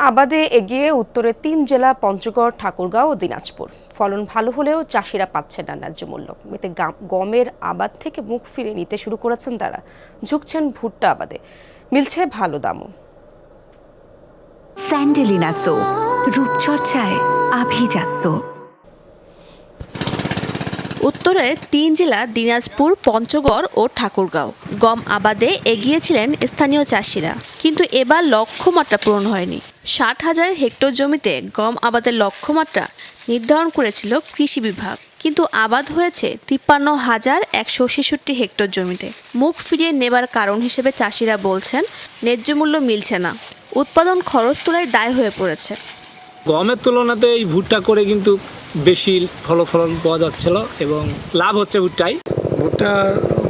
আবাদে এগিয়ে উত্তরের ৩ জেলা পঞ্চগড়, ঠাকুরগাঁও ও দিনাজপুর। ফলন ভালো হলেও চাষিরা পাচ্ছেন না ন্যায্য মূল্য। এতে গমের আবাদ থেকে মুখ ফিরিয়ে নিতে শুরু করেছেন তারা। ঝুঁকছেন ভুট্টা আবাদে, মিলছে ভালো দামও। স্যান্ডেলিনা সো, রূপচর্চায় আভিজাত্য। উত্তরের ৩ জেলা দিনাজপুর, পঞ্চগড় ও ঠাকুরগাঁও গম আবাদে এগিয়েছিলেন স্থানীয় চাষিরা, কিন্তু এবার লক্ষ্যমাত্রা পূরণ হয়নি। ৬০,০০০ হেক্টর জমিতে গম আবাদের লক্ষ্যমাত্রা নির্ধারণ করেছিল কৃষি বিভাগ, কিন্তু আবাদ হয়েছে ৫৩,১৬৬ হেক্টর জমিতে। মুখ ফিরিয়ে নেবার কারণ হিসেবে চাষিরা বলছেন, ন্যায্য মূল্য মিলছে না, উৎপাদন খরচ তোলায় দায় হয়ে পড়েছে। গমের তুলনাতে এই ভুট্টা করে কিন্তু বেশি ফলন পাওয়া যাচ্ছিল এবং লাভ হচ্ছে ভুট্টায়। ভুট্টার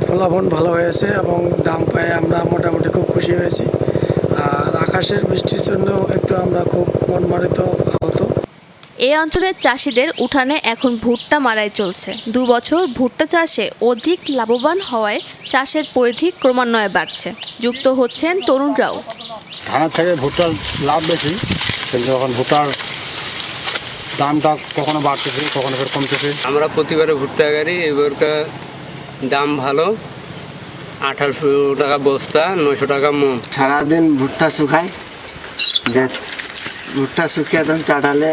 ফলাফল ভালো হয়েছে এবং দাম পাই আমরা মোটামুটি খুব খুশি হয়েছি। আর আকাশের বৃষ্টির জন্য একটু আমরা খুব মনমারিত হতো। এই অঞ্চলের চাষিদের উঠানে এখন ভুট্টা মারাই চলছে। ২ বছর ভুট্টা চাষে অধিক লাভবান হওয়ায় চাষের পরিধি ক্রমান্বয়ে বাড়ছে। যুক্ত হচ্ছেন তরুণরাও। ধানের থেকে ভুট্টার লাভ বেশি, কিন্তু এখন ভুট্টার দামটা কখনো বাড়তেছে, কখনো ফের কমতেছে। আমরা প্রতিবারে ভুট্টা গাড়ি, এবারকার দাম ভালো, ১৮০০ টাকা বস্তা, ৯০০ টাকা মন। সারাদিন ভুট্টা শুকাই, ভুট্টা শুকিয়ে তখন চাটালে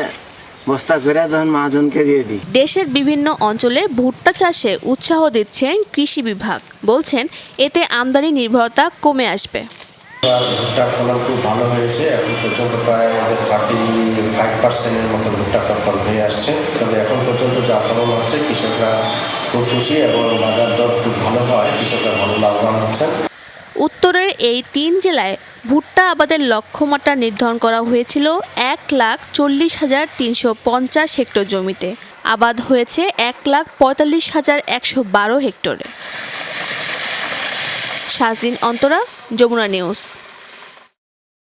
বস্তা করে তখন মহাজনকে দিয়ে দিই। দেশের বিভিন্ন অঞ্চলে ভুট্টা চাষে উৎসাহ দিচ্ছেন কৃষি বিভাগ। বলছেন, এতে আমদানি নির্ভরতা কমে আসবে। ভুট্টার ফলন খুব ভালো হয়েছে। এখন পর্যন্ত প্রায় আমাদের 35% মতো ভুট্টা ফলন হয়ে আসছে। তবে এখন পর্যন্ত যা ফলন হচ্ছে কৃষকরা খুব খুশি এবং বাজার দর খুব ভালো হয়, কৃষকরা ভালো লাভবান হচ্ছেন। উত্তরের এই ৩ জেলায় ভুট্টা আবাদের লক্ষ্যমাত্রা নির্ধারণ করা হয়েছিল ১,৪০,৩৫০ হেক্টর জমিতে। আবাদ হয়েছে ১,৪৫,১১২ হেক্টরে। শাজদিন অন্তরা, যমুনা নিউজ।